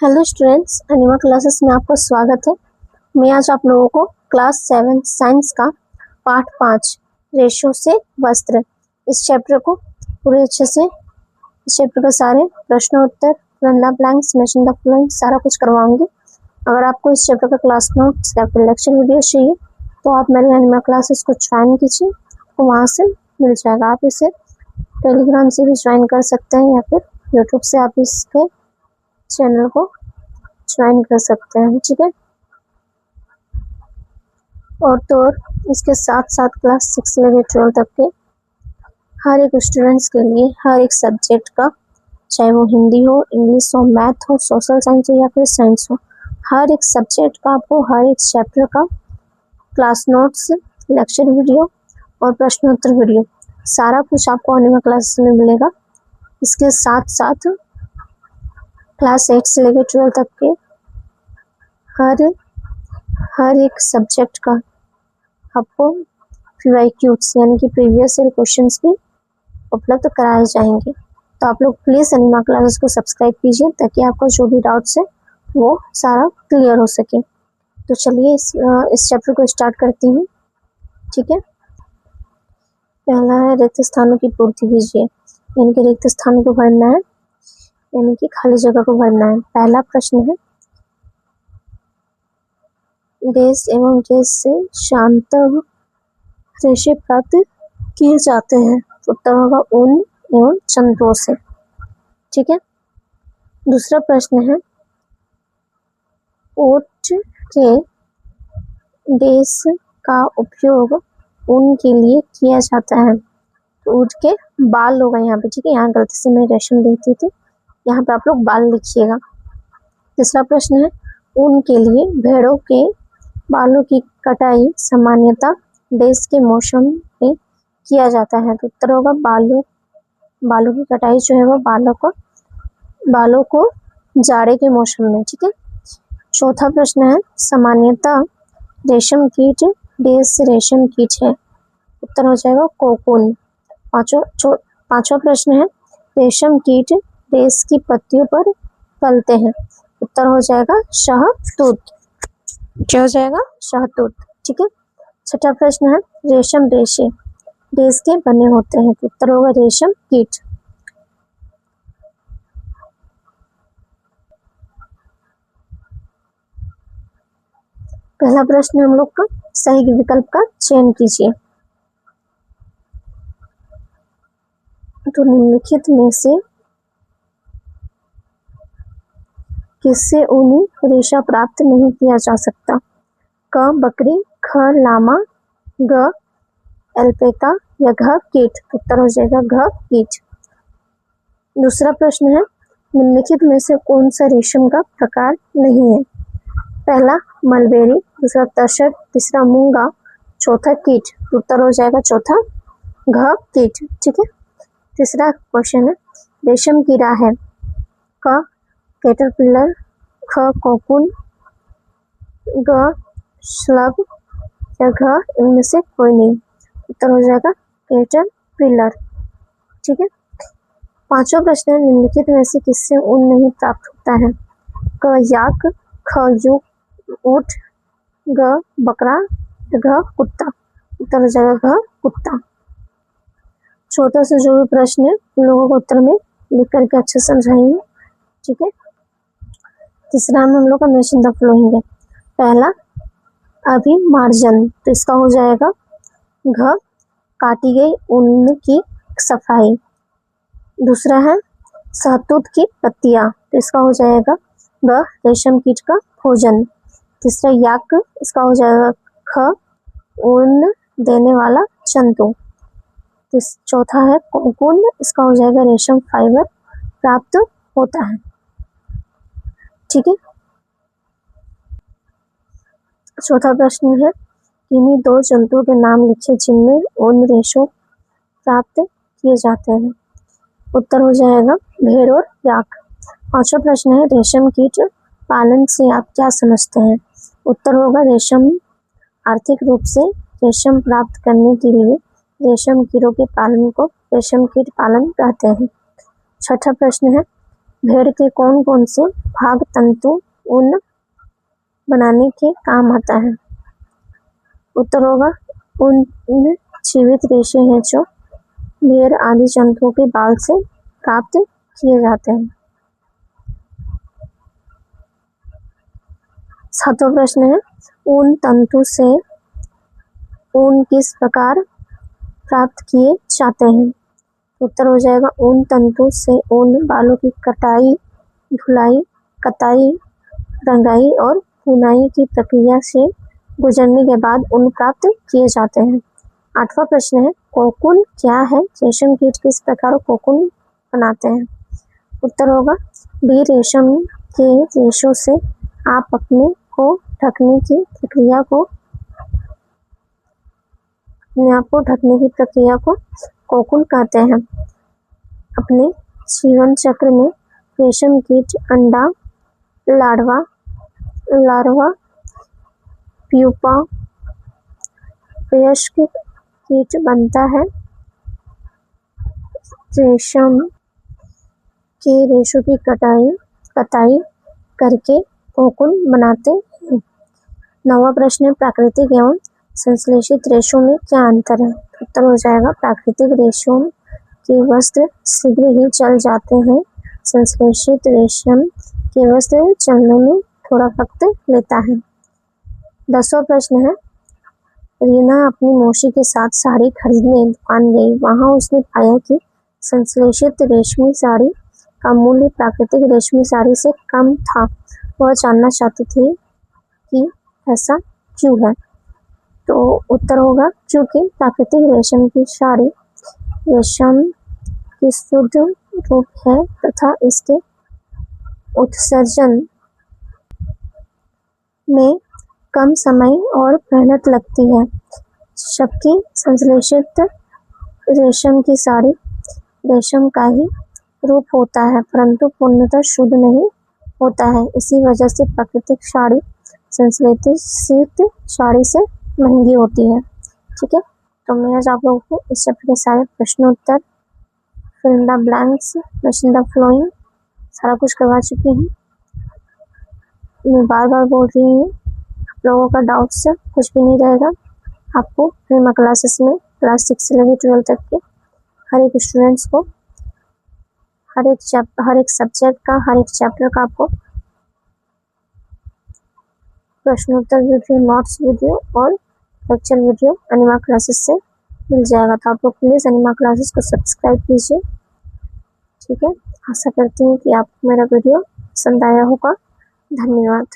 Hello students, animal classes में आपका स्वागत है। मैं आज आप लोगों को क्लास 7 साइंस का पार्ट 5 रेशो से वस्त्र इस चैप्टर को पूरे अच्छे से इस चैप्टर के सारे प्रश्न उत्तर रन the blanks matching the following सारा कुछ करवाऊंगी। अगर आपको इस चैप्टर का क्लास नोट्स या फिर लेक्चर वीडियो चाहिए तो आप मेरे एनिमल क्लासेस को ज्वाइन कीजिए, तो वहाँ से मिल जाएगा। आप इसे टेलीग्राम से भी ज्वाइन कर सकते हैं या फिर यूट्यूब से आप इसके चैनल को ज्वाइन कर सकते हैं, ठीक है। और तो और इसके साथ साथ क्लास 6 से लेकर 12 तक के हर एक स्टूडेंट्स के लिए हर एक सब्जेक्ट का, चाहे वो हिंदी हो, इंग्लिश हो, मैथ हो, सोशल साइंस हो या फिर साइंस हो, हर एक सब्जेक्ट का आपको हर एक चैप्टर का क्लास नोट्स, लेक्चर वीडियो और प्रश्नोत्तर वीडियो सारा कुछ आपको आने वाले क्लासेस में मिलेगा। इसके साथ साथ क्लास 8 से लेकर 12 तक के हर एक सब्जेक्ट का आपको PYQs यानी कि प्रीवियस ईयर क्वेश्चंस भी उपलब्ध कराए जाएंगे। तो आप लोग प्लीज़ एनिमा क्लासेस को सब्सक्राइब कीजिए ताकि आपका जो भी डाउट्स है वो सारा क्लियर हो सके। तो चलिए इस चैप्टर को स्टार्ट करती हूँ, ठीक है। पहला है रिक्त स्थानों की पूर्ति कीजिए, यानी कि रिक्त स्थानों को भरना है, यानी कि खाली जगह को भरना है। पहला प्रश्न है, देश एवं देश से शांतव रेशे प्राप्त किए जाते हैं। उत्तर होगा ऊन एवं चंद्रों से, ठीक है। दूसरा प्रश्न है, ऊंट के देश का उपयोग ऊन के लिए किया जाता है। तो ऊंट के बाल होगा यहाँ पे, ठीक है। यहाँ गलती से मैं रेशम देती थी, यहाँ पे आप लोग बाल लिखिएगा। तीसरा प्रश्न है, ऊन के लिए भेड़ों के बालों की कटाई सामान्यतः देश के मौसम में किया जाता है। तो उत्तर होगा बालों की कटाई जो है वो बालों को जाड़े के मौसम में, ठीक है। चौथा प्रश्न है, सामान्यतः रेशम कीट देश रेशम कीट है। उत्तर हो जाएगा कोकून। पांचवा प्रश्न है, रेशम कीट देश की पत्तियों पर पलते हैं। उत्तर हो जाएगा शहतूत। क्या हो जाएगा? शहतूत, ठीक है। छठा प्रश्न है, रेशम रेशे देश के बने होते हैं। तो उत्तर होगा रेशम कीट। पहला प्रश्न हम लोग का, सही विकल्प का चयन कीजिए। तो निम्नलिखित में से किससे ऊनी रेशा प्राप्त नहीं किया जा सकता? क बकरी, ख लामा, ग एल्पेका या घ कीट। उत्तर हो जाएगा घ कीट। दूसरा प्रश्न है, निम्नलिखित में से कौन सा रेशम का प्रकार नहीं है? पहला मलबेरी, दूसरा तसर, तीसरा मूंगा, चौथा कीट। उत्तर हो जाएगा चौथा घ कीट, ठीक है। तीसरा क्वेश्चन है, रेशम कीड़ा है क कैटरपिलर, ख कोकून, ग स्लग या घ इनमें से कोई नहीं। उत्तर हो जाएगा कैटरपिलर, ठीक है। पांचवा प्रश्न है, निम्नलिखित में से किससे ऊन नहीं प्राप्त होता है? क याक, ख ऊंट, ग बकरा, घ कुत्ता। उत्तर हो जाएगा घ कुत्ता। छोटा से जो भी प्रश्न है उन लोगों को उत्तर में लिख करके अच्छे से समझाएंगे, ठीक है। तीसरा में हम लोग का मैचिंग द फॉलोइंग है। पहला अभिमार्जन, तो इसका हो जाएगा घ काटी गई ऊन की सफाई। दूसरा है शहतूत की पत्तियां, तो इसका हो जाएगा ग रेशम कीट का भोजन। तीसरा याक, इसका हो जाएगा ख ऊन देने वाला जंतु। चौथा है कोकून, इसका हो जाएगा रेशम फाइबर प्राप्त होता है, ठीक है। चौथा प्रश्न है, किन्हीं दो जंतुओं के नाम लिखे जिनमें ऊन रेशों प्राप्त किए जाते हैं। उत्तर हो जाएगा भेड़ और याक। पांचवा प्रश्न है, रेशम कीट पालन से आप क्या समझते हैं? उत्तर होगा रेशम आर्थिक रूप से रेशम प्राप्त करने के लिए रेशम कीड़ों के पालन को रेशम कीट पालन कहते हैं। छठा प्रश्न है, भेड़ के कौन कौन से भाग तंतु ऊन बनाने के काम आता है? उत्तर होगा ऊन जीवित रेशे हैं जो भेड़ आदि जंतुओं के बाल से प्राप्त किए जाते हैं। 7वां प्रश्न है, ऊन तंतु से ऊन किस प्रकार प्राप्त किए जाते हैं? उत्तर हो जाएगा ऊन तंतु से ऊन बालों की कटाई, धुलाई, कताई, रंगाई और बुनाई की प्रक्रिया से गुजरने के बाद ऊन प्राप्त किए जाते हैं। 8वां प्रश्न है, कोकून क्या है? रेशम कीट किस प्रकार कोकून बनाते हैं? उत्तर होगा बी रेशम के रेशों से आप अपने को ढकने की प्रक्रिया को कोकून कहते हैं। अपने जीवन चक्र में रेशम कीट अंडा, लार्वा, प्यूपा, वयस्क कीट बनता है। रेशम के रेशों की कताई करके कोकून बनाते हैं। 9वां प्रश्न है, प्राकृतिक एवं संश्लेषित रेशों में क्या अंतर है? उत्तर हो जाएगा प्राकृतिक रेशों के वस्त्र शीघ्र ही जल जाते हैं। संश्लेषित रेशम के वस्त्र चलने में थोड़ा वक्त लेता है। 10वां प्रश्न है, रीना अपनी मौसी के साथ साड़ी खरीदने दुकान गई। वहां उसने पाया कि संश्लेषित रेशमी साड़ी का मूल्य प्राकृतिक रेशमी साड़ी से कम था। वह जानना चाहती थी कि ऐसा क्यों है? तो उत्तर होगा क्योंकि प्राकृतिक रेशम की साड़ी रेशम की शुद्ध रूप है तथा इसके उत्सर्जन में कम समय और मेहनत लगती है, जबकि संश्लेषित रेशम की साड़ी रेशम का ही रूप होता है परंतु पूर्णतः शुद्ध नहीं होता है। इसी वजह से प्राकृतिक साड़ी संश्लेषित साड़ी से महंगी होती है। ठीक है, तो मैं आज आप लोगों को इस चैप्टर के सारे प्रश्नोत्तर, fill in the blanks, matching the following सारा कुछ करवा चुकी हूँ। मैं बार बार बोल रही हूँ, आप लोगों का डाउट्स कुछ भी नहीं रहेगा। आपको प्रीमा क्लासेस में क्लास 6 से लेकर 12 तक के हर एक स्टूडेंट्स को हर एक सब्जेक्ट का, हर एक चैप्टर का आपको प्रश्नोत्तर वीडियो, नोट्स वीडियो और लेक्चर वीडियो अनिमा क्लासेस से मिल जाएगा। तो आप लोग प्लीज़ अनिमा क्लासेस को सब्सक्राइब कीजिए। ठीक है, आशा करती हूँ कि आपको मेरा वीडियो पसंद आया होगा। धन्यवाद।